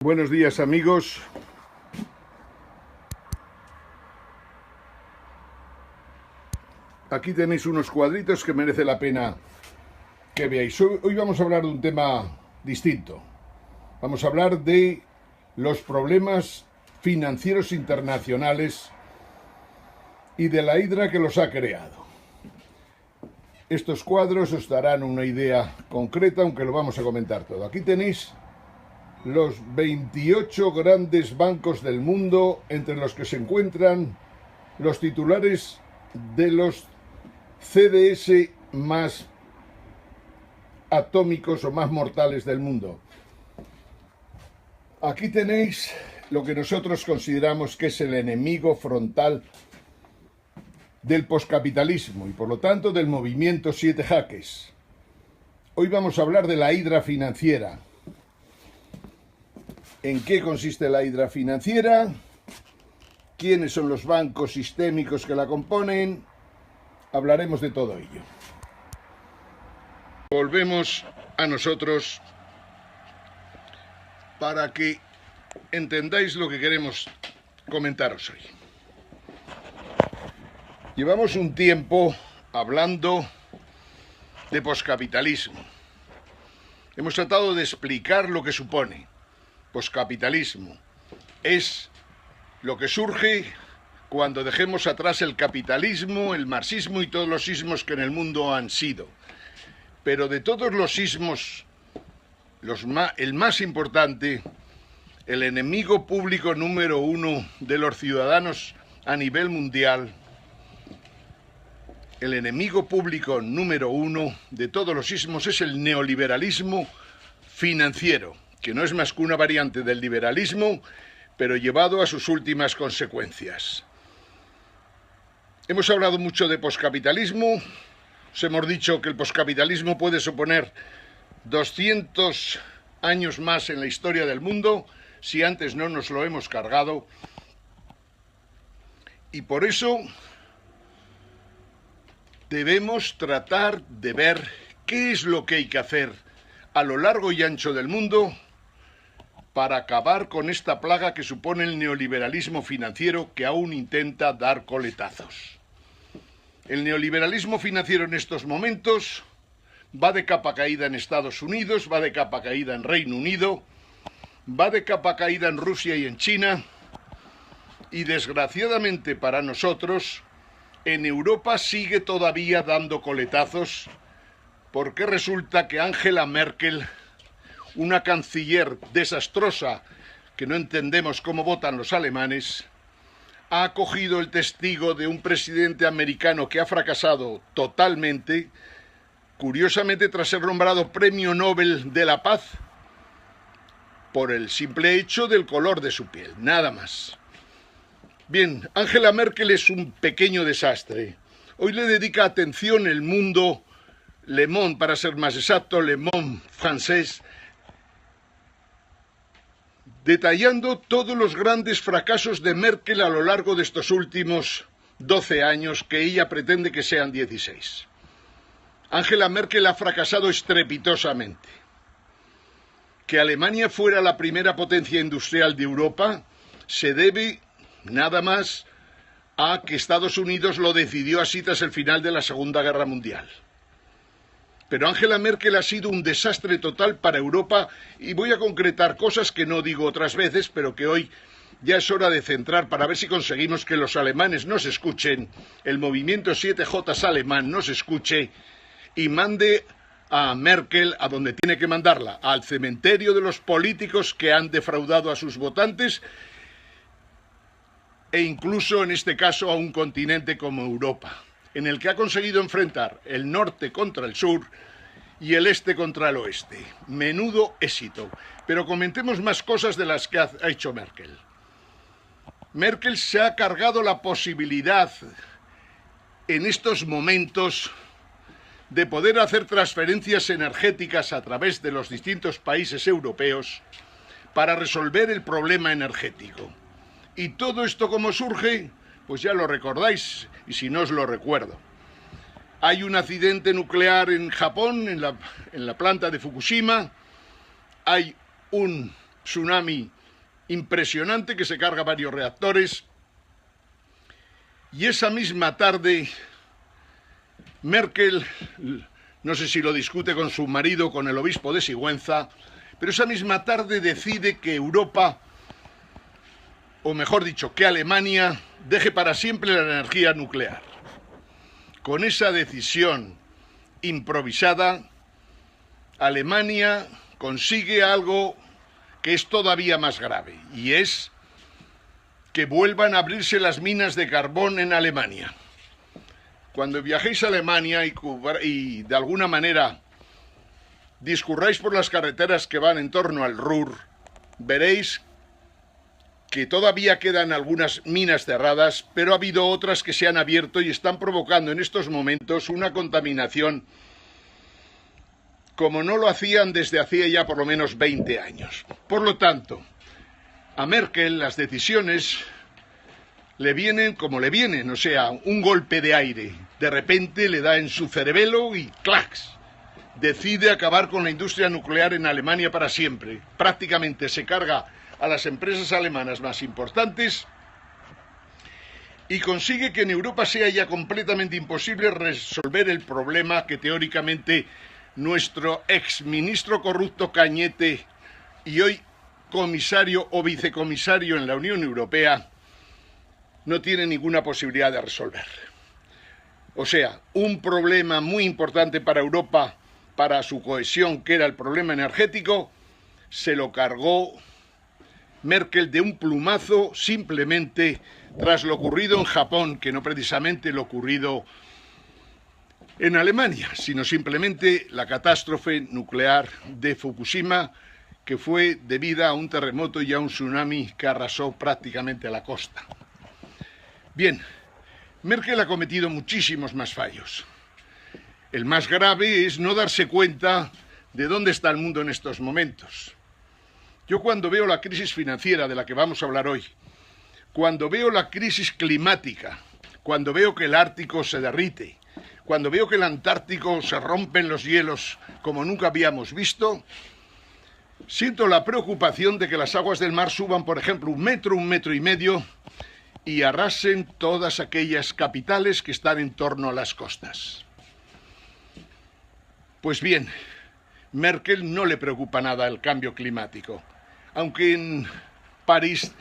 Buenos días, amigos. Aquí tenéis unos cuadritos que merece la pena que veáis. Hoy vamos a hablar de un tema distinto. Vamos a hablar de los problemas financieros internacionales y de la hidra que los ha creado. Estos cuadros os darán una idea concreta, aunque lo vamos a comentar todo. Aquí tenéis los 28 grandes bancos del mundo, entre los que se encuentran los titulares de los CDS más atómicos o más mortales del mundo. Aquí tenéis lo que nosotros consideramos que es el enemigo frontal del poscapitalismo y por lo tanto del movimiento 7 jaques. Hoy vamos a hablar de la hidra financiera. ¿En qué consiste la hidra financiera? ¿Quiénes son los bancos sistémicos que la componen? Hablaremos de todo ello. Volvemos a nosotros para que entendáis lo que queremos comentaros hoy. Llevamos un tiempo hablando de poscapitalismo. Hemos tratado de explicar lo que supone. Poscapitalismo es lo que surge cuando dejemos atrás el capitalismo, el marxismo y todos los sismos que en el mundo han sido. Pero de todos los sismos, el más importante, el enemigo público número uno de los ciudadanos a nivel mundial, el enemigo público número uno de todos los sismos es el neoliberalismo financiero, que no es más que una variante del liberalismo, pero llevado a sus últimas consecuencias. Hemos hablado mucho de poscapitalismo. Os hemos dicho que el poscapitalismo puede suponer 200 años más en la historia del mundo, si antes no nos lo hemos cargado. Y por eso debemos tratar de ver qué es lo que hay que hacer a lo largo y ancho del mundo para acabar con esta plaga que supone el neoliberalismo financiero que aún intenta dar coletazos. El neoliberalismo financiero en estos momentos va de capa caída en Estados Unidos, va de capa caída en Reino Unido, va de capa caída en Rusia y en China, y desgraciadamente para nosotros, en Europa sigue todavía dando coletazos, porque resulta que Angela Merkel, una canciller desastrosa que no entendemos cómo votan los alemanes, ha acogido el testigo de un presidente americano que ha fracasado totalmente, curiosamente tras ser nombrado Premio Nobel de la Paz, por el simple hecho del color de su piel, nada más. Bien, Angela Merkel es un pequeño desastre. Hoy le dedica atención el mundo, Le Monde, para ser más exacto, Le Monde francés, detallando todos los grandes fracasos de Merkel a lo largo de estos últimos 12 años, que ella pretende que sean 16. Angela Merkel ha fracasado estrepitosamente. Que Alemania fuera la primera potencia industrial de Europa se debe nada más a que Estados Unidos lo decidió así tras el final de la Segunda Guerra Mundial. Pero Angela Merkel ha sido un desastre total para Europa y voy a concretar cosas que no digo otras veces, pero que hoy ya es hora de centrar para ver si conseguimos que los alemanes nos escuchen, el movimiento 7J alemán nos escuche y mande a Merkel a donde tiene que mandarla, al cementerio de los políticos que han defraudado a sus votantes e incluso en este caso a un continente como Europa, en el que ha conseguido enfrentar el norte contra el sur y el este contra el oeste. Menudo éxito. Pero comentemos más cosas de las que ha hecho Merkel. Merkel se ha cargado la posibilidad en estos momentos de poder hacer transferencias energéticas a través de los distintos países europeos para resolver el problema energético. ¿Y todo esto cómo surge? Pues ya lo recordáis, y si no os lo recuerdo. Hay un accidente nuclear en Japón, en la planta de Fukushima. Hay un tsunami impresionante que se carga varios reactores. Y esa misma tarde, Merkel, no sé si lo discute con su marido, con el obispo de Sigüenza, pero esa misma tarde decide que Europa, o mejor dicho, que Alemania deje para siempre la energía nuclear. Con esa decisión improvisada, Alemania consigue algo que es todavía más grave, y es que vuelvan a abrirse las minas de carbón en Alemania. Cuando viajéis a Alemania y de alguna manera discurráis por las carreteras que van en torno al Ruhr, veréis que todavía quedan algunas minas cerradas, pero ha habido otras que se han abierto y están provocando en estos momentos una contaminación como no lo hacían desde hacía ya por lo menos 20 años. Por lo tanto, a Merkel las decisiones le vienen como le vienen, o sea, un golpe de aire. De repente le da en su cerebelo y ¡clacs! Decide acabar con la industria nuclear en Alemania para siempre. Prácticamente se carga a las empresas alemanas más importantes y consigue que en Europa sea ya completamente imposible resolver el problema que teóricamente nuestro exministro corrupto Cañete y hoy comisario o vicecomisario en la Unión Europea no tiene ninguna posibilidad de resolver. O sea, un problema muy importante para Europa, para su cohesión, que era el problema energético, se lo cargó Merkel de un plumazo simplemente tras lo ocurrido en Japón, que no precisamente lo ocurrido en Alemania, sino simplemente la catástrofe nuclear de Fukushima, que fue debida a un terremoto y a un tsunami que arrasó prácticamente la costa. Bien, Merkel ha cometido muchísimos más fallos. El más grave es no darse cuenta de dónde está el mundo en estos momentos. Yo cuando veo la crisis financiera de la que vamos a hablar hoy, cuando veo la crisis climática, cuando veo que el Ártico se derrite, cuando veo que el Antártico se rompen los hielos como nunca habíamos visto, siento la preocupación de que las aguas del mar suban, por ejemplo, 1 metro y medio, y arrasen todas aquellas capitales que están en torno a las costas. Pues bien, Merkel no le preocupa nada el cambio climático, aunque en París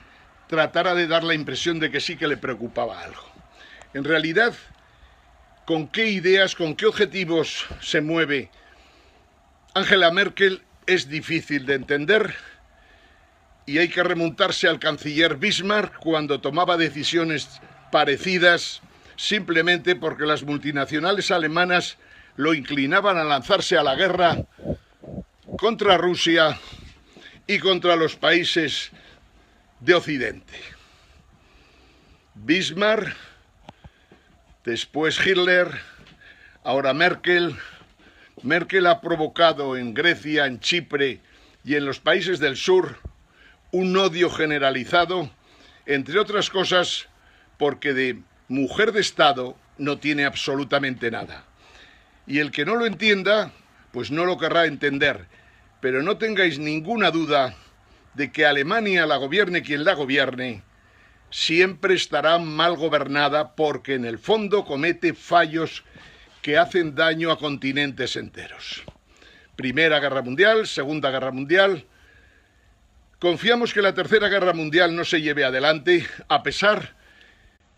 tratara de dar la impresión de que sí que le preocupaba algo. En realidad, ¿con qué ideas, con qué objetivos se mueve Angela Merkel? Es difícil de entender y hay que remontarse al canciller Bismarck cuando tomaba decisiones parecidas simplemente porque las multinacionales alemanas lo inclinaban a lanzarse a la guerra contra Rusia y contra los países de Occidente. Bismarck, después Hitler, ahora Merkel. Merkel ha provocado en Grecia, en Chipre y en los países del sur un odio generalizado, entre otras cosas porque de mujer de Estado no tiene absolutamente nada. Y el que no lo entienda, pues no lo querrá entender. Pero no tengáis ninguna duda de que Alemania, la gobierne quien la gobierne, siempre estará mal gobernada porque en el fondo comete fallos que hacen daño a continentes enteros. Primera Guerra Mundial, Segunda Guerra Mundial. Confiamos que la Tercera Guerra Mundial no se lleve adelante, a pesar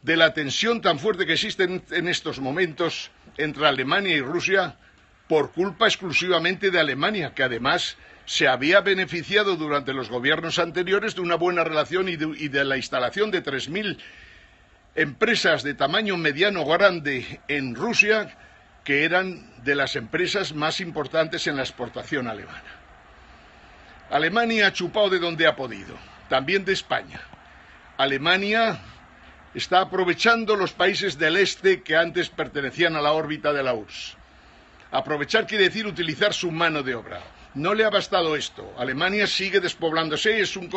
de la tensión tan fuerte que existe en estos momentos entre Alemania y Rusia, por culpa exclusivamente de Alemania, que además se había beneficiado durante los gobiernos anteriores de una buena relación y de la instalación de 3.000 empresas de tamaño mediano grande en Rusia, que eran de las empresas más importantes en la exportación alemana. Alemania ha chupado de donde ha podido, también de España. Alemania está aprovechando los países del este que antes pertenecían a la órbita de la URSS. Aprovechar quiere decir utilizar su mano de obra. No le ha bastado esto. Alemania sigue despoblándose, es un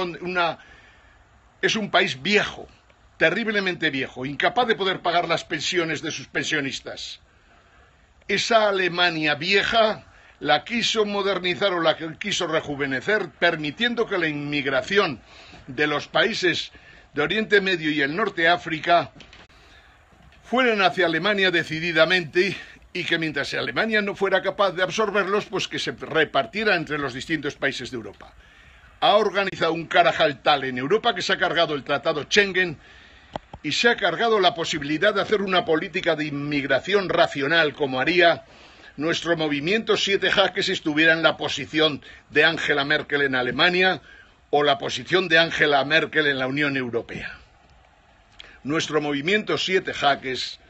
país viejo, terriblemente viejo, incapaz de poder pagar las pensiones de sus pensionistas. Esa Alemania vieja la quiso modernizar o la quiso rejuvenecer, permitiendo que la inmigración de los países de Oriente Medio y el Norte de África fueran hacia Alemania decididamente, y que mientras Alemania no fuera capaz de absorberlos, pues que se repartiera entre los distintos países de Europa. Ha organizado un carajal tal en Europa que se ha cargado el Tratado Schengen y se ha cargado la posibilidad de hacer una política de inmigración racional, como haría nuestro movimiento Siete Jaques si estuviera en la posición de Angela Merkel en Alemania o la posición de Angela Merkel en la Unión Europea. Nuestro movimiento Siete Jaques,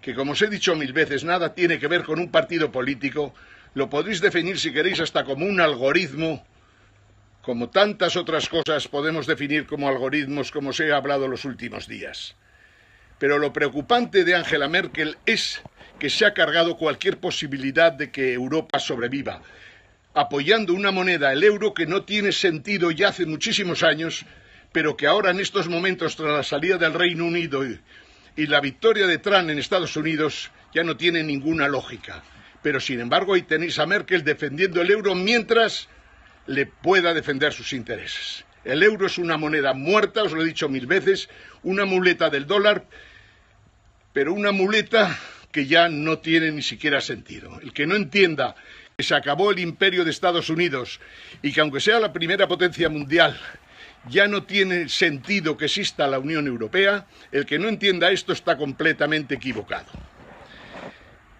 que como os he dicho mil veces, nada tiene que ver con un partido político, lo podréis definir si queréis hasta como un algoritmo, como tantas otras cosas podemos definir como algoritmos, como os he hablado los últimos días. Pero lo preocupante de Angela Merkel es que se ha cargado cualquier posibilidad de que Europa sobreviva, apoyando una moneda, el euro, que no tiene sentido ya hace muchísimos años, pero que ahora en estos momentos, tras la salida del Reino Unido y la victoria de Trump en Estados Unidos, ya no tiene ninguna lógica. Pero sin embargo ahí tenéis a Merkel defendiendo el euro mientras le pueda defender sus intereses. El euro es una moneda muerta, os lo he dicho mil veces, una muleta del dólar, pero una muleta que ya no tiene ni siquiera sentido. El que no entienda que se acabó el imperio de Estados Unidos y que aunque sea la primera potencia mundial, ya no tiene sentido que exista la Unión Europea, el que no entienda esto está completamente equivocado.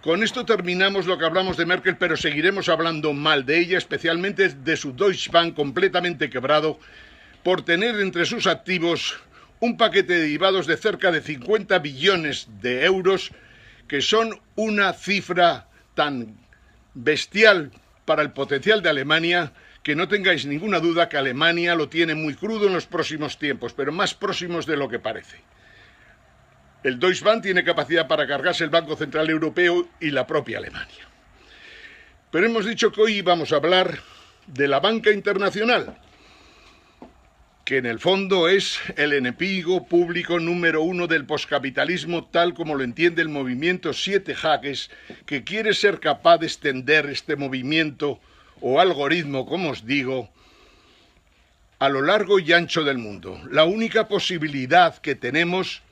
Con esto terminamos lo que hablamos de Merkel, pero seguiremos hablando mal de ella, especialmente de su Deutsche Bank completamente quebrado, por tener entre sus activos un paquete de derivados de cerca de 50 billones de euros, que son una cifra tan bestial para el potencial de Alemania, que no tengáis ninguna duda que Alemania lo tiene muy crudo en los próximos tiempos, pero más próximos de lo que parece. El Deutsche Bank tiene capacidad para cargarse el Banco Central Europeo y la propia Alemania. Pero hemos dicho que hoy vamos a hablar de la banca internacional, que en el fondo es el enemigo público número uno del poscapitalismo, tal como lo entiende el movimiento Siete Jaques, que quiere ser capaz de extender este movimiento o algoritmo, como os digo, a lo largo y ancho del mundo. La única posibilidad que tenemos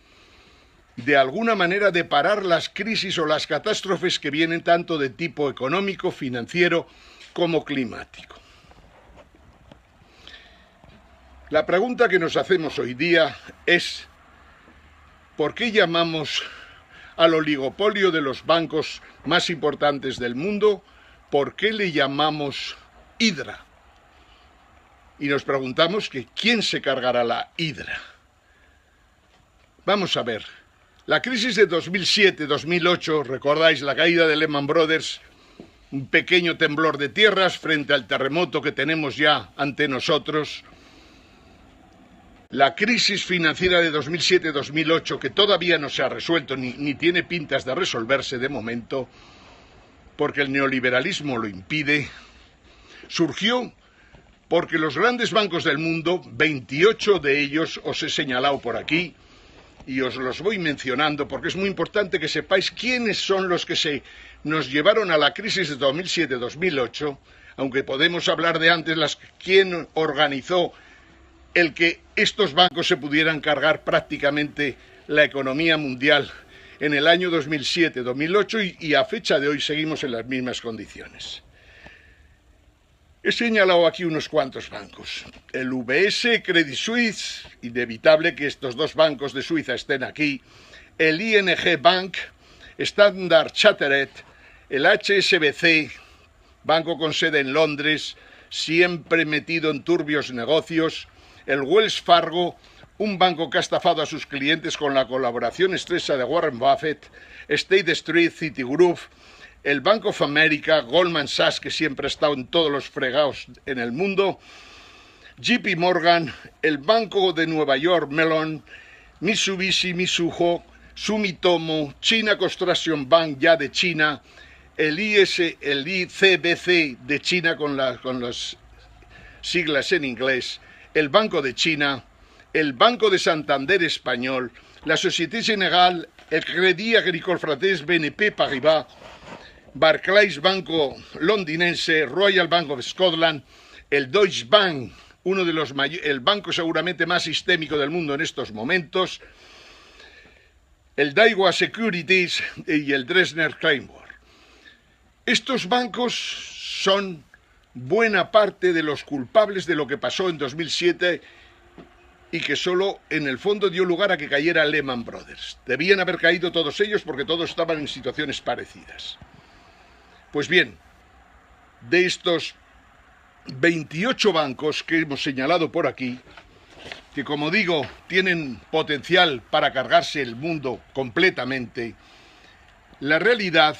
de alguna manera de parar las crisis o las catástrofes que vienen tanto de tipo económico, financiero como climático. La pregunta que nos hacemos hoy día es: ¿por qué llamamos al oligopolio de los bancos más importantes del mundo? ¿Por qué le llamamos Hidra? Y nos preguntamos que ¿quién se cargará la Hidra? Vamos a ver. La crisis de 2007-2008, recordáis la caída de Lehman Brothers, un pequeño temblor de tierras frente al terremoto que tenemos ya ante nosotros. La crisis financiera de 2007-2008, que todavía no se ha resuelto ni tiene pintas de resolverse de momento, porque el neoliberalismo lo impide, surgió porque los grandes bancos del mundo, 28 de ellos os he señalado por aquí, y os los voy mencionando porque es muy importante que sepáis quiénes son los que nos llevaron a la crisis de 2007-2008, aunque podemos hablar de antes, quién organizó el que estos bancos se pudieran cargar prácticamente la economía mundial en el año 2007-2008 y a fecha de hoy seguimos en las mismas condiciones. He señalado aquí unos cuantos bancos. El UBS, Credit Suisse, inevitable que estos dos bancos de Suiza estén aquí. El ING Bank, Standard Chartered, el HSBC, banco con sede en Londres, siempre metido en turbios negocios. El Wells Fargo, un banco que ha estafado a sus clientes con la colaboración estrecha de Warren Buffett. State Street, Citigroup, el Bank of America, Goldman Sachs, que siempre ha estado en todos los fregados en el mundo, JP Morgan, el Banco de Nueva York, Mellon, Mitsubishi, Mizuho, Sumitomo, China Construction Bank, ya de China, el ICBC de China con las siglas en inglés, el Banco de China, el Banco de Santander español, la Société Générale, el Crédit Agricole Francés, BNP Paribas, Barclays, banco londinense, Royal Bank of Scotland, el Deutsche Bank, uno de los el banco seguramente más sistémico del mundo en estos momentos, el Daiwa Securities y el Dresdner Kleinborg. Estos bancos son buena parte de los culpables de lo que pasó en 2007 y que solo en el fondo dio lugar a que cayera Lehman Brothers. Debían haber caído todos ellos porque todos estaban en situaciones parecidas. Pues bien, de estos 28 bancos que hemos señalado por aquí, que como digo, tienen potencial para cargarse el mundo completamente, la realidad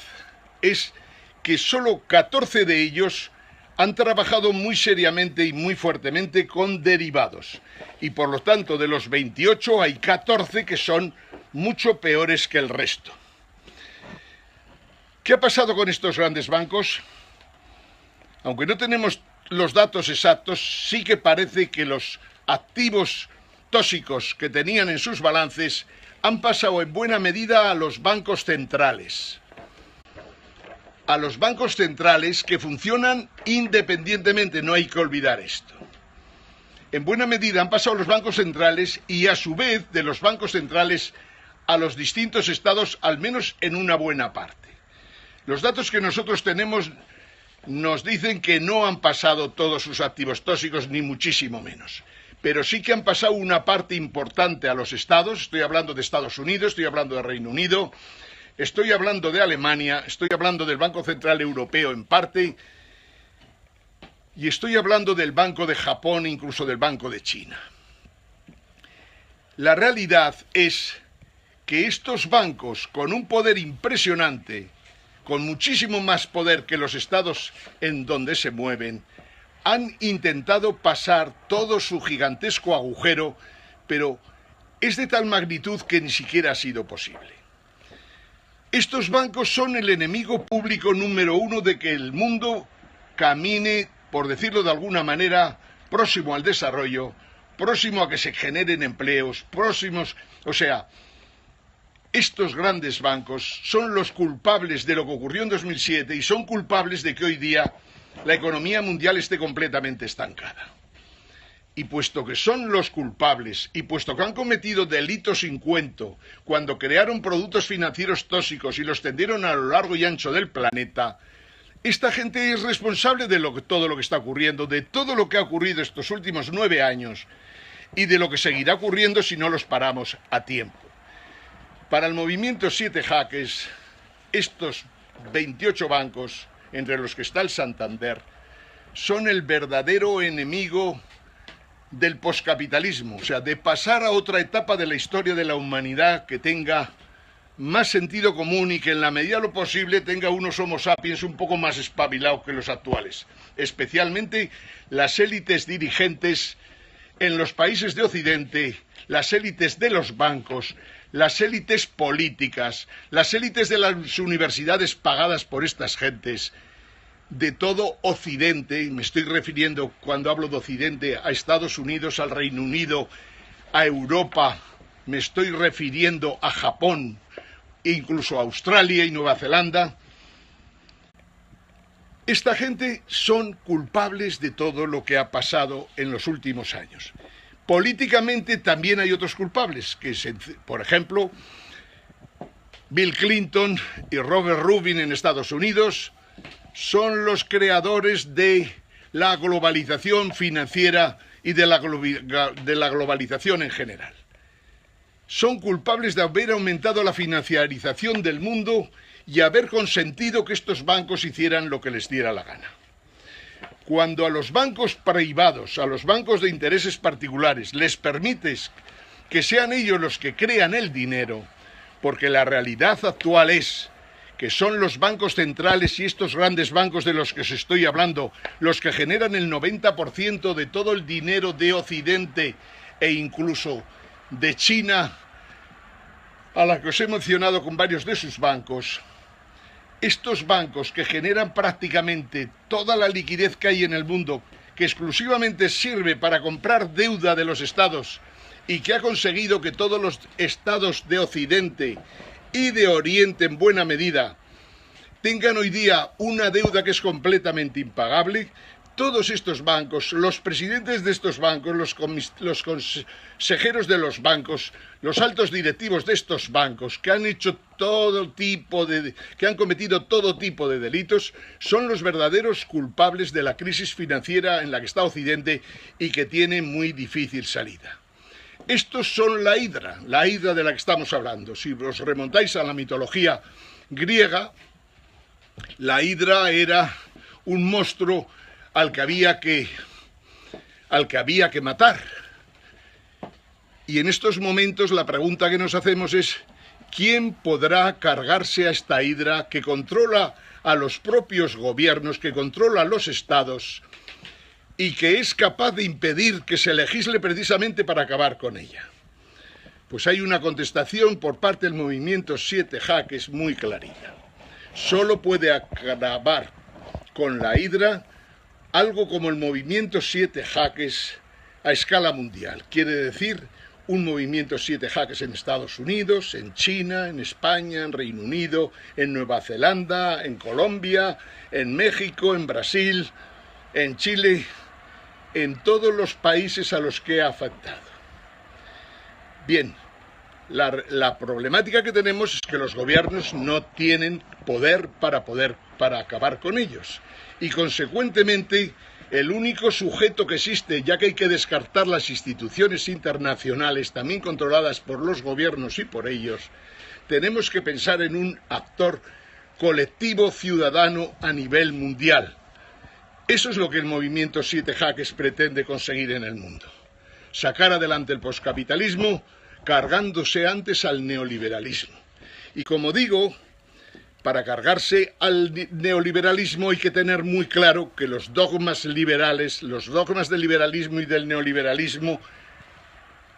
es que solo 14 de ellos han trabajado muy seriamente y muy fuertemente con derivados. Y por lo tanto, de los 28 hay 14 que son mucho peores que el resto. ¿Qué ha pasado con estos grandes bancos? Aunque no tenemos los datos exactos, sí que parece que los activos tóxicos que tenían en sus balances han pasado en buena medida a los bancos centrales. A los bancos centrales que funcionan independientemente, no hay que olvidar esto. En buena medida han pasado los bancos centrales y a su vez de los bancos centrales a los distintos estados, al menos en una buena parte. Los datos que nosotros tenemos nos dicen que no han pasado todos sus activos tóxicos, ni muchísimo menos. Pero sí que han pasado una parte importante a los estados. Estoy hablando de Estados Unidos, estoy hablando de Reino Unido, estoy hablando de Alemania, estoy hablando del Banco Central Europeo en parte, y estoy hablando del Banco de Japón, incluso del Banco de China. La realidad es que estos bancos, con un poder impresionante, con muchísimo más poder que los estados en donde se mueven, han intentado pasar todo su gigantesco agujero, pero es de tal magnitud que ni siquiera ha sido posible. Estos bancos son el enemigo público número uno de que el mundo camine, por decirlo de alguna manera, próximo al desarrollo, próximo a que se generen empleos, próximos, o sea, estos grandes bancos son los culpables de lo que ocurrió en 2007 y son culpables de que hoy día la economía mundial esté completamente estancada. Y puesto que son los culpables, y puesto que han cometido delitos sin cuento cuando crearon productos financieros tóxicos y los tendieron a lo largo y ancho del planeta, esta gente es responsable de todo lo que está ocurriendo, de todo lo que ha ocurrido estos últimos 9 años y de lo que seguirá ocurriendo si no los paramos a tiempo. Para el movimiento 7 Jaques, estos 28 bancos, entre los que está el Santander, son el verdadero enemigo del poscapitalismo, o sea, de pasar a otra etapa de la historia de la humanidad que tenga más sentido común y que en la medida de lo posible tenga unos Homo sapiens un poco más espabilados que los actuales, especialmente las élites dirigentes en los países de Occidente, las élites de los bancos, las élites políticas, las élites de las universidades pagadas por estas gentes, de todo Occidente, me estoy refiriendo cuando hablo de Occidente a Estados Unidos, al Reino Unido, a Europa, me estoy refiriendo a Japón, e incluso a Australia y Nueva Zelanda. Esta gente son culpables de todo lo que ha pasado en los últimos años. Políticamente también hay otros culpables, que por ejemplo, Bill Clinton y Robert Rubin en Estados Unidos son los creadores de la globalización financiera y de la globalización en general. Son culpables de haber aumentado la financiarización del mundo y haber consentido que estos bancos hicieran lo que les diera la gana. Cuando a los bancos privados, a los bancos de intereses particulares, les permites que sean ellos los que crean el dinero, porque la realidad actual es que son los bancos centrales y estos grandes bancos de los que os estoy hablando, los que generan el 90% de todo el dinero de Occidente e incluso de China, a la que os he mencionado con varios de sus bancos. Estos bancos que generan prácticamente toda la liquidez que hay en el mundo, que exclusivamente sirve para comprar deuda de los estados y que ha conseguido que todos los estados de Occidente y de Oriente en buena medida tengan hoy día una deuda que es completamente impagable. Todos estos bancos, los presidentes de estos bancos, los consejeros de los bancos, los altos directivos de estos bancos que han hecho que han cometido todo tipo de delitos, son los verdaderos culpables de la crisis financiera en la que está Occidente y que tiene muy difícil salida. Estos son la hidra de la que estamos hablando. Si os remontáis a la mitología griega, la hidra era un monstruo al que había que matar. Y en estos momentos la pregunta que nos hacemos es: ¿quién podrá cargarse a esta hidra que controla a los propios gobiernos, que controla a los estados y que es capaz de impedir que se legisle precisamente para acabar con ella? Pues hay una contestación por parte del movimiento 7 Jaques muy clarita. Solo puede acabar con la hidra algo como el movimiento 7 Jaques a escala mundial. Quiere decir, un movimiento 7 Jaques en Estados Unidos, en China, en España, en Reino Unido, en Nueva Zelanda, en Colombia, en México, en Brasil, en Chile, en todos los países a los que ha afectado. Bien, la problemática que tenemos es que los gobiernos no tienen poder para acabar con ellos. Y consecuentemente, el único sujeto que existe, ya que hay que descartar las instituciones internacionales, también controladas por los gobiernos y por ellos, tenemos que pensar en un actor colectivo ciudadano a nivel mundial. Eso es lo que el movimiento 7 Jaques pretende conseguir en el mundo. Sacar adelante el poscapitalismo, cargándose antes al neoliberalismo. Y como digo, para cargarse al neoliberalismo hay que tener muy claro que los dogmas liberales, los dogmas del liberalismo y del neoliberalismo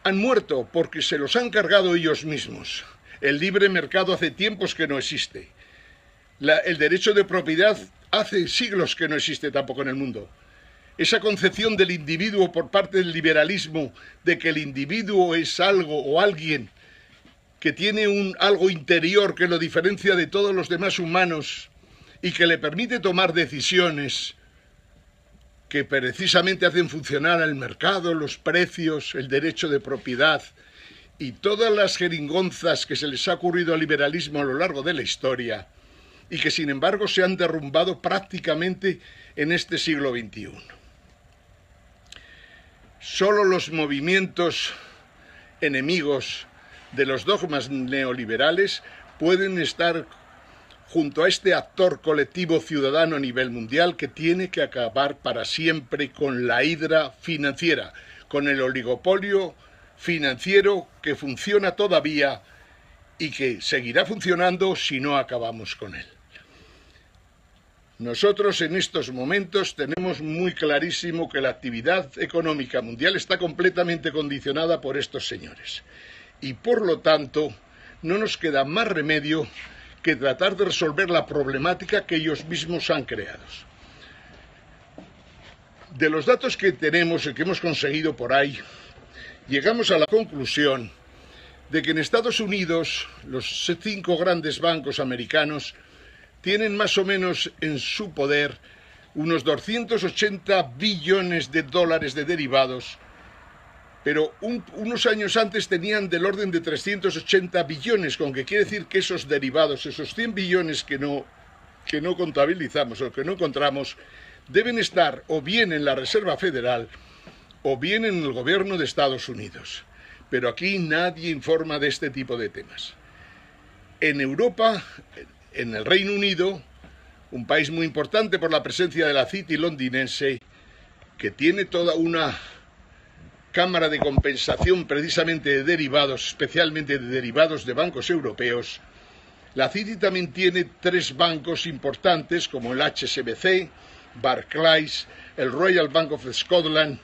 han muerto porque se los han cargado ellos mismos. El libre mercado hace tiempos que no existe. El derecho de propiedad hace siglos que no existe tampoco en el mundo. Esa concepción del individuo por parte del liberalismo, de que el individuo es algo o alguien que tiene algo interior que lo diferencia de todos los demás humanos y que le permite tomar decisiones que precisamente hacen funcionar el mercado, los precios, el derecho de propiedad y todas las jeringonzas que se les ha ocurrido al liberalismo a lo largo de la historia y que sin embargo se han derrumbado prácticamente en este siglo XXI. Solo los movimientos enemigos de los dogmas neoliberales pueden estar junto a este actor colectivo ciudadano a nivel mundial que tiene que acabar para siempre con la hidra financiera, con el oligopolio financiero que funciona todavía y que seguirá funcionando si no acabamos con él. Nosotros en estos momentos tenemos muy clarísimo que la actividad económica mundial está completamente condicionada por estos señores. Y por lo tanto, no nos queda más remedio que tratar de resolver la problemática que ellos mismos han creado. De los datos que tenemos y que hemos conseguido por ahí, llegamos a la conclusión de que en Estados Unidos los 5 grandes bancos americanos tienen más o menos en su poder unos 280 billones de dólares de derivados, pero unos años antes tenían del orden de 380 billones, con que quiere decir que esos derivados, esos 100 billones que no contabilizamos o que no encontramos, deben estar o bien en la Reserva Federal o bien en el gobierno de Estados Unidos. Pero aquí nadie informa de este tipo de temas. En Europa, en el Reino Unido, un país muy importante por la presencia de la City londinense, que tiene toda una cámara de compensación precisamente de derivados, especialmente de derivados de bancos europeos, la City también tiene 3 bancos importantes como el HSBC, Barclays, el Royal Bank of Scotland,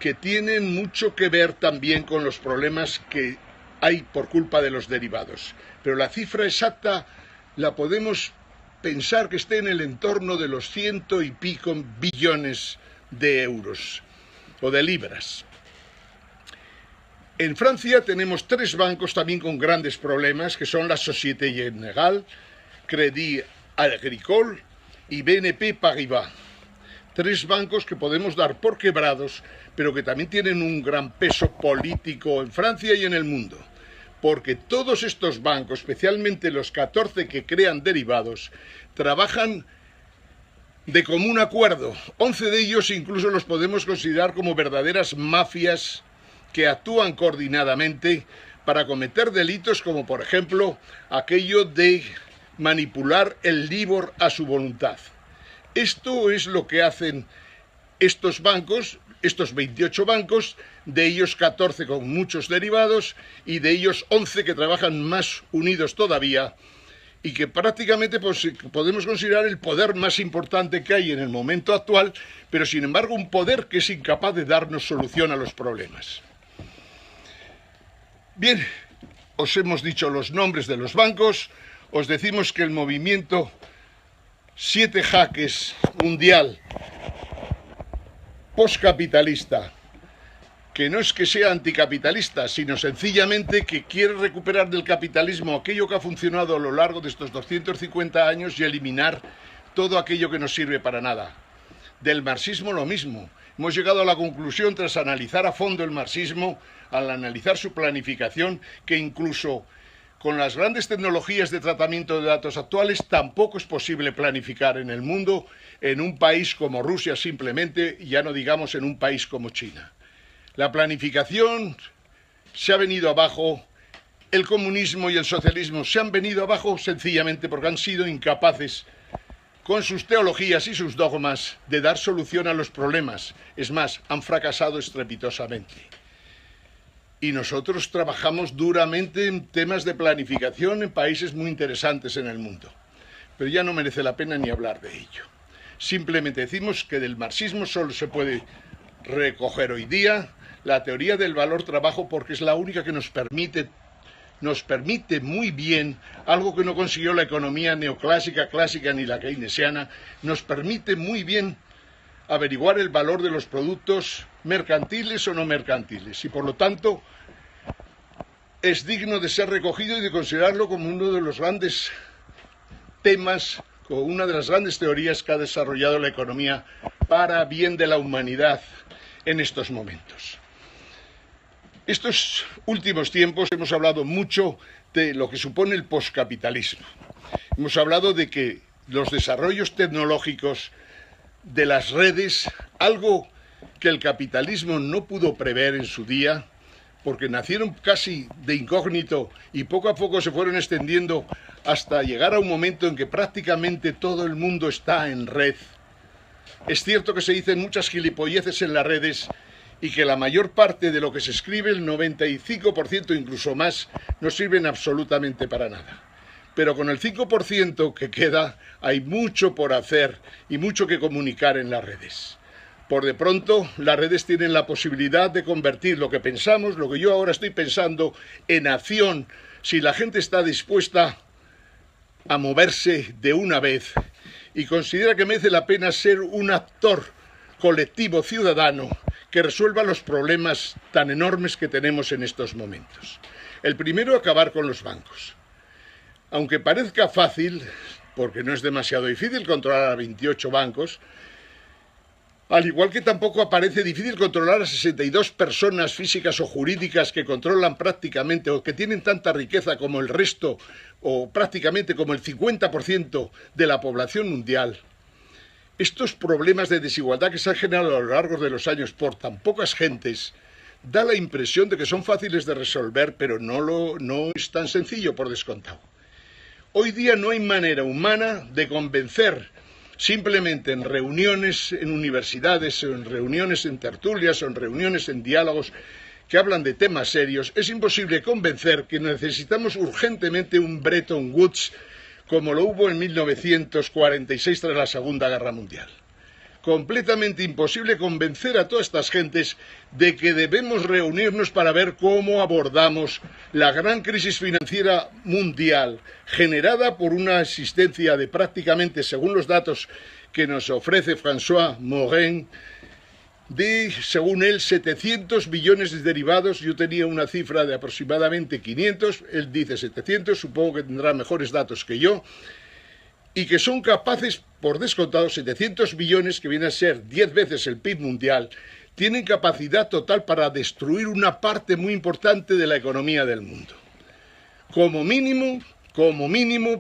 que tienen mucho que ver también con los problemas que hay por culpa de los derivados. Pero la cifra exacta la podemos pensar que esté en el entorno de los 100 y pico billones de euros o de libras. En Francia tenemos 3 bancos también con grandes problemas, que son la Société Générale, Crédit Agricole y BNP Paribas. 3 bancos que podemos dar por quebrados, pero que también tienen un gran peso político en Francia y en el mundo. Porque todos estos bancos, especialmente los 14 que crean derivados, trabajan de común acuerdo. 11 de ellos incluso los podemos considerar como verdaderas mafias que actúan coordinadamente para cometer delitos como, por ejemplo, aquello de manipular el LIBOR a su voluntad. Esto es lo que hacen estos bancos, estos 28 bancos, de ellos 14 con muchos derivados y de ellos 11 que trabajan más unidos todavía, y que prácticamente pues, podemos considerar el poder más importante que hay en el momento actual, pero sin embargo un poder que es incapaz de darnos solución a los problemas. Bien, os hemos dicho los nombres de los bancos, os decimos que el movimiento 7 jaques mundial postcapitalista, que no es que sea anticapitalista, sino sencillamente que quiere recuperar del capitalismo aquello que ha funcionado a lo largo de estos 250 años y eliminar todo aquello que no sirve para nada. Del marxismo lo mismo. Hemos llegado a la conclusión, tras analizar a fondo el marxismo, al analizar su planificación, que incluso con las grandes tecnologías de tratamiento de datos actuales tampoco es posible planificar en el mundo, en un país como Rusia simplemente, y ya no digamos en un país como China. La planificación se ha venido abajo, el comunismo y el socialismo se han venido abajo sencillamente porque han sido incapaces, con sus teologías y sus dogmas, de dar solución a los problemas. Es más, han fracasado estrepitosamente. Y nosotros trabajamos duramente en temas de planificación en países muy interesantes en el mundo. Pero ya no merece la pena ni hablar de ello. Simplemente decimos que del marxismo solo se puede recoger hoy día la teoría del valor trabajo, porque es la única que nos permite muy bien algo que no consiguió la economía neoclásica, clásica ni la keynesiana. Nos permite muy bien averiguar el valor de los productos mercantiles o no mercantiles, y por lo tanto es digno de ser recogido y de considerarlo como uno de los grandes temas, como una de las grandes teorías que ha desarrollado la economía para bien de la humanidad en estos momentos. Estos últimos tiempos hemos hablado mucho de lo que supone el poscapitalismo. Hemos hablado de que los desarrollos tecnológicos de las redes, algo que el capitalismo no pudo prever en su día, porque nacieron casi de incógnito y poco a poco se fueron extendiendo hasta llegar a un momento en que prácticamente todo el mundo está en red. Es cierto que se dicen muchas gilipolleces en las redes y que la mayor parte de lo que se escribe, el 95%, incluso más, no sirven absolutamente para nada. Pero con el 5% que queda hay mucho por hacer y mucho que comunicar en las redes. Por de pronto, las redes tienen la posibilidad de convertir lo que pensamos, lo que yo ahora estoy pensando, en acción, si la gente está dispuesta a moverse de una vez y considera que merece la pena ser un actor colectivo ciudadano que resuelva los problemas tan enormes que tenemos en estos momentos. El primero, acabar con los bancos. Aunque parezca fácil, porque no es demasiado difícil controlar a 28 bancos, al igual que tampoco parece difícil controlar a 62 personas físicas o jurídicas que controlan prácticamente o que tienen tanta riqueza como el resto o prácticamente como el 50% de la población mundial. Estos problemas de desigualdad que se han generado a lo largo de los años por tan pocas gentes da la impresión de que son fáciles de resolver, pero no es tan sencillo por descontado. Hoy día no hay manera humana de convencer simplemente en reuniones, en universidades, o en reuniones en tertulias, o en reuniones en diálogos que hablan de temas serios. Es imposible convencer que necesitamos urgentemente un Bretton Woods como lo hubo en 1946 tras la Segunda Guerra Mundial. Completamente imposible convencer a todas estas gentes de que debemos reunirnos para ver cómo abordamos la gran crisis financiera mundial generada por una existencia de prácticamente, según los datos que nos ofrece François Morin, de, según él, 700 billones de derivados. Yo tenía una cifra de aproximadamente 500, él dice 700, supongo que tendrá mejores datos que yo, y que son capaces, por descontado, 700 billones, que viene a ser 10 veces el PIB mundial, tienen capacidad total para destruir una parte muy importante de la economía del mundo. Como mínimo,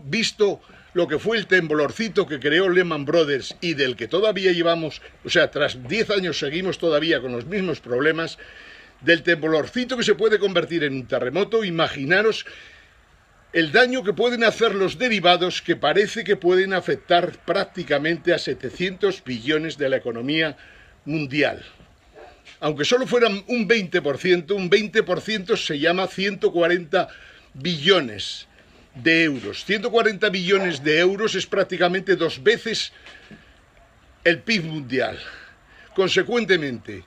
visto lo que fue el temblorcito que creó Lehman Brothers y del que todavía llevamos, o sea, tras 10 años seguimos todavía con los mismos problemas, del temblorcito que se puede convertir en un terremoto, imaginaros el daño que pueden hacer los derivados, que parece que pueden afectar prácticamente a 700 billones de la economía mundial. Aunque solo fueran un 20% se llama 140 billones de euros. 140 billones de euros es prácticamente 2 veces el PIB mundial. Consecuentemente,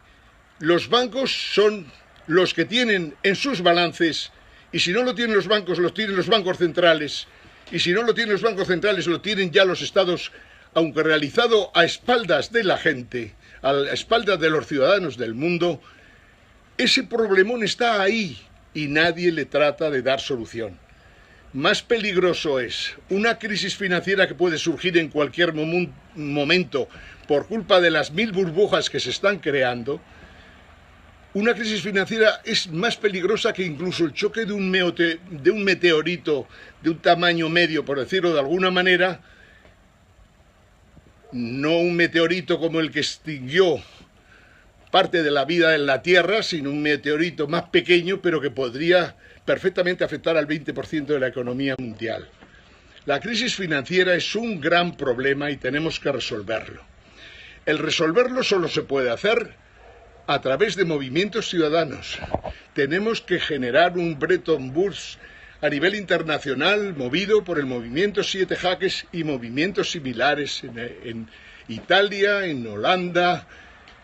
los bancos son los que tienen en sus balances, y si no lo tienen los bancos, lo tienen los bancos centrales, y si no lo tienen los bancos centrales, lo tienen ya los estados, aunque realizado a espaldas de la gente, a espaldas de los ciudadanos del mundo. Ese problemón está ahí y nadie le trata de dar solución. Más peligroso es una crisis financiera que puede surgir en cualquier momento por culpa de las 1000 burbujas que se están creando. Una crisis financiera es más peligrosa que incluso el choque de un meteorito de un tamaño medio, por decirlo de alguna manera. No un meteorito como el que extinguió parte de la vida en la Tierra, sino un meteorito más pequeño, pero que podría perfectamente afectar al 20% de la economía mundial. La crisis financiera es un gran problema y tenemos que resolverlo. El resolverlo solo se puede hacer a través de movimientos ciudadanos. Tenemos que generar un Bretton Woods a nivel internacional, movido por el movimiento 7 Jaques y movimientos similares en Italia, en Holanda,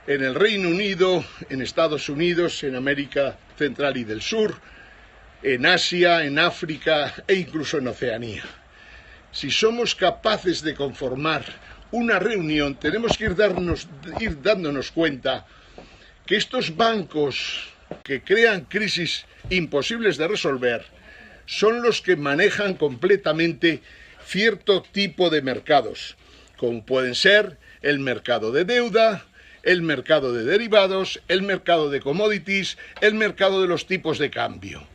en el Reino Unido, en Estados Unidos, en América Central y del Sur, en Asia, en África e incluso en Oceanía. Si somos capaces de conformar una reunión, tenemos que ir dándonos cuenta que estos bancos que crean crisis imposibles de resolver son los que manejan completamente cierto tipo de mercados, como pueden ser el mercado de deuda, el mercado de derivados, el mercado de commodities, el mercado de los tipos de cambio.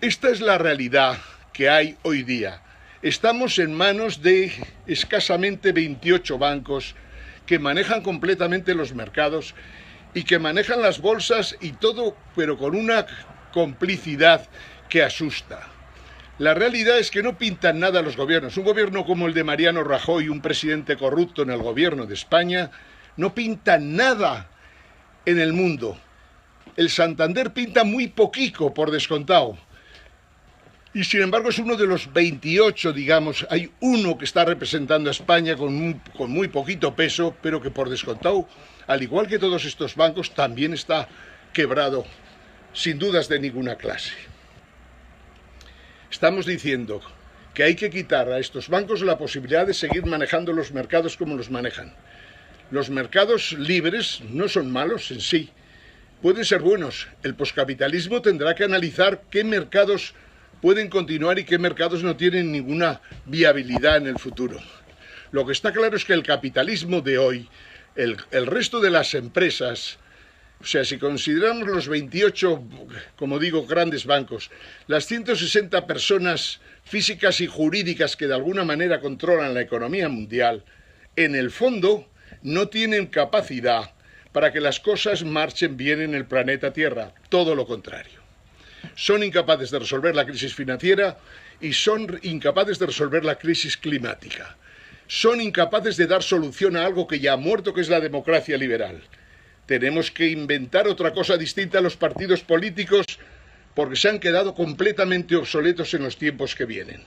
Esta es la realidad que hay hoy día. Estamos en manos de escasamente 28 bancos que manejan completamente los mercados y que manejan las bolsas y todo, pero con una complicidad que asusta. La realidad es que no pintan nada los gobiernos. Un gobierno como el de Mariano Rajoy, un presidente corrupto en el gobierno de España, no pintan nada en el mundo. El Santander pinta muy poquito, por descontado. Y sin embargo es uno de los 28, digamos, hay uno que está representando a España con muy poquito peso, pero que por descontado, al igual que todos estos bancos, también está quebrado, sin dudas de ninguna clase. Estamos diciendo que hay que quitar a estos bancos la posibilidad de seguir manejando los mercados como los manejan. Los mercados libres no son malos en sí, pueden ser buenos. El poscapitalismo tendrá que analizar qué mercados pueden continuar y qué mercados no tienen ninguna viabilidad en el futuro. Lo que está claro es que el capitalismo de hoy, el resto de las empresas, o sea, si consideramos los 28, como digo, grandes bancos, las 160 personas físicas y jurídicas que de alguna manera controlan la economía mundial, en el fondo no tienen capacidad para que las cosas marchen bien en el planeta Tierra, todo lo contrario. Son incapaces de resolver la crisis financiera y son incapaces de resolver la crisis climática. Son incapaces de dar solución a algo que ya ha muerto, que es la democracia liberal. Tenemos que inventar otra cosa distinta a los partidos políticos porque se han quedado completamente obsoletos en los tiempos que vienen.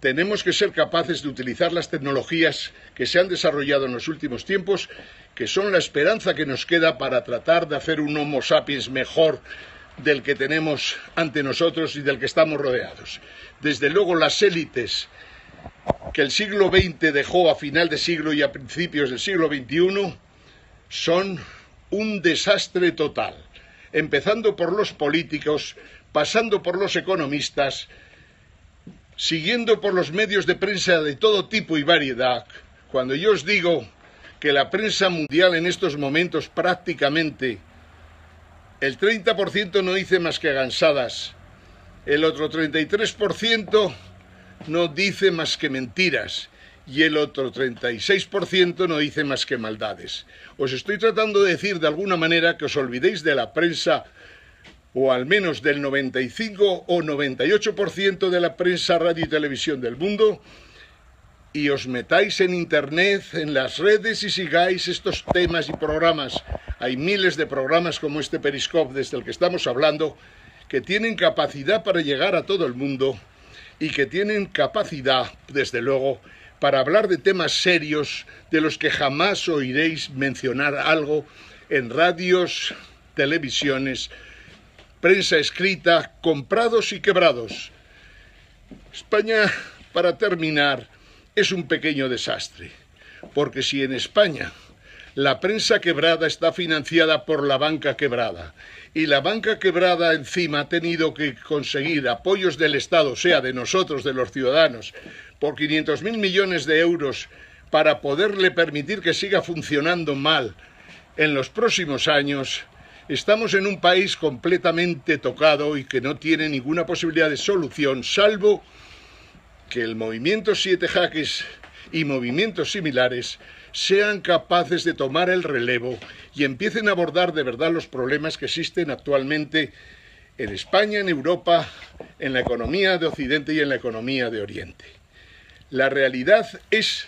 Tenemos que ser capaces de utilizar las tecnologías que se han desarrollado en los últimos tiempos, que son la esperanza que nos queda para tratar de hacer un Homo sapiens mejor del que tenemos ante nosotros y del que estamos rodeados. Desde luego las élites que el siglo XX dejó a final de siglo y a principios del siglo XXI son un desastre total, empezando por los políticos, pasando por los economistas, siguiendo por los medios de prensa de todo tipo y variedad, cuando yo os digo que la prensa mundial en estos momentos prácticamente el 30% no dice más que gansadas, el otro 33% no dice más que mentiras y el otro 36% no dice más que maldades. Os estoy tratando de decir de alguna manera que os olvidéis de la prensa, o al menos del 95 o 98% de la prensa, radio y televisión del mundo, y os metáis en internet, en las redes, y sigáis estos temas y programas. Hay miles de programas como este Periscope desde el que estamos hablando, que tienen capacidad para llegar a todo el mundo y que tienen capacidad, desde luego, para hablar de temas serios de los que jamás oiréis mencionar algo en radios, televisiones, prensa escrita, comprados y quebrados. España, para terminar, es un pequeño desastre, porque si en España la prensa quebrada está financiada por la banca quebrada y la banca quebrada encima ha tenido que conseguir apoyos del Estado, o sea, de nosotros, de los ciudadanos, por 500.000 millones de euros para poderle permitir que siga funcionando mal en los próximos años, estamos en un país completamente tocado y que no tiene ninguna posibilidad de solución, salvo que el movimiento Siete Jaques y movimientos similares sean capaces de tomar el relevo y empiecen a abordar de verdad los problemas que existen actualmente en España, en Europa, en la economía de Occidente y en la economía de Oriente. La realidad es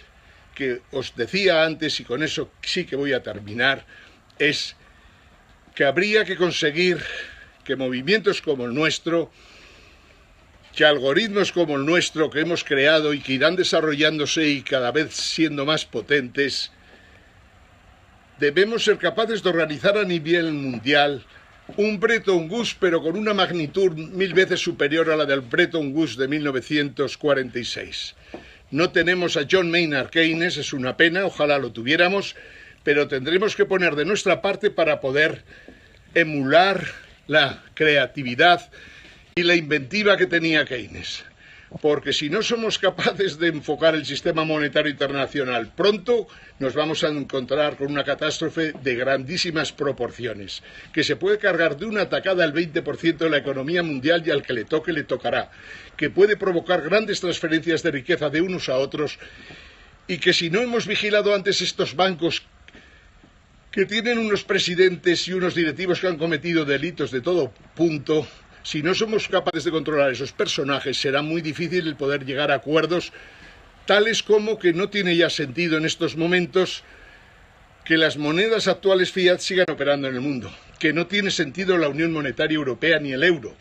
que os decía antes, y con eso sí que voy a terminar, es que habría que conseguir que movimientos como el nuestro, que algoritmos como el nuestro que hemos creado y que irán desarrollándose y cada vez siendo más potentes, debemos ser capaces de organizar a nivel mundial un Bretton Woods, pero con una magnitud 1000 veces superior a la del Bretton Woods de 1946. No tenemos a John Maynard Keynes, es una pena, ojalá lo tuviéramos, pero tendremos que poner de nuestra parte para poder emular la creatividad y la inventiva que tenía Keynes. Porque si no somos capaces de enfocar el sistema monetario internacional pronto, nos vamos a encontrar con una catástrofe de grandísimas proporciones, que se puede cargar de una tacada el 20% de la economía mundial y al que le toque le tocará, que puede provocar grandes transferencias de riqueza de unos a otros y que si no hemos vigilado antes estos bancos que tienen unos presidentes y unos directivos que han cometido delitos de todo punto, si no somos capaces de controlar esos personajes, será muy difícil el poder llegar a acuerdos tales como que no tiene ya sentido en estos momentos que las monedas actuales fiat sigan operando en el mundo, que no tiene sentido la Unión Monetaria Europea ni el euro,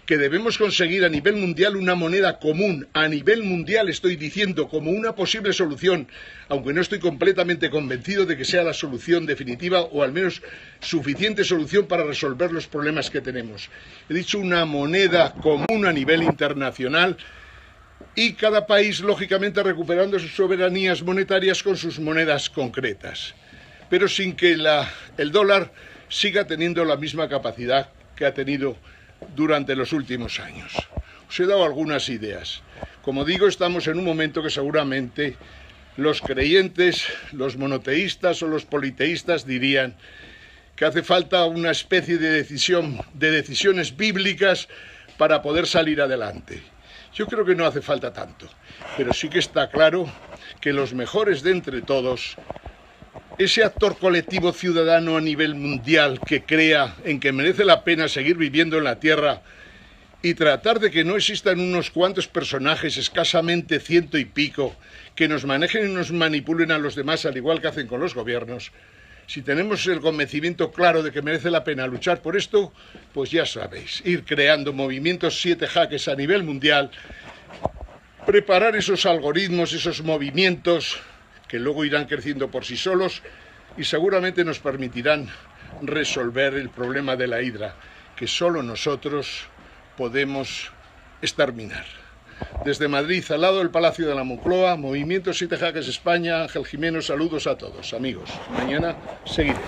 que debemos conseguir a nivel mundial una moneda común, a nivel mundial estoy diciendo, como una posible solución, aunque no estoy completamente convencido de que sea la solución definitiva o al menos suficiente solución para resolver los problemas que tenemos. He dicho una moneda común a nivel internacional y cada país, lógicamente, recuperando sus soberanías monetarias con sus monedas concretas, pero sin que el dólar siga teniendo la misma capacidad que ha tenido durante los últimos años. Os he dado algunas ideas. Como digo, estamos en un momento que seguramente los creyentes, los monoteístas o los politeístas dirían que hace falta una especie de decisiones bíblicas para poder salir adelante. Yo creo que no hace falta tanto, pero sí que está claro que los mejores de entre todos, ese actor colectivo ciudadano a nivel mundial que crea en que merece la pena seguir viviendo en la Tierra y tratar de que no existan unos cuantos personajes, escasamente 100 y pico, que nos manejen y nos manipulen a los demás al igual que hacen con los gobiernos. Si tenemos el convencimiento claro de que merece la pena luchar por esto, pues ya sabéis, ir creando movimientos 7 jaques a nivel mundial, preparar esos algoritmos, esos movimientos que luego irán creciendo por sí solos y seguramente nos permitirán resolver el problema de la hidra, que solo nosotros podemos exterminar. Desde Madrid, al lado del Palacio de la Moncloa, Movimiento 7 Jaques España, Ángel Jimeno, saludos a todos, amigos. Mañana seguiremos.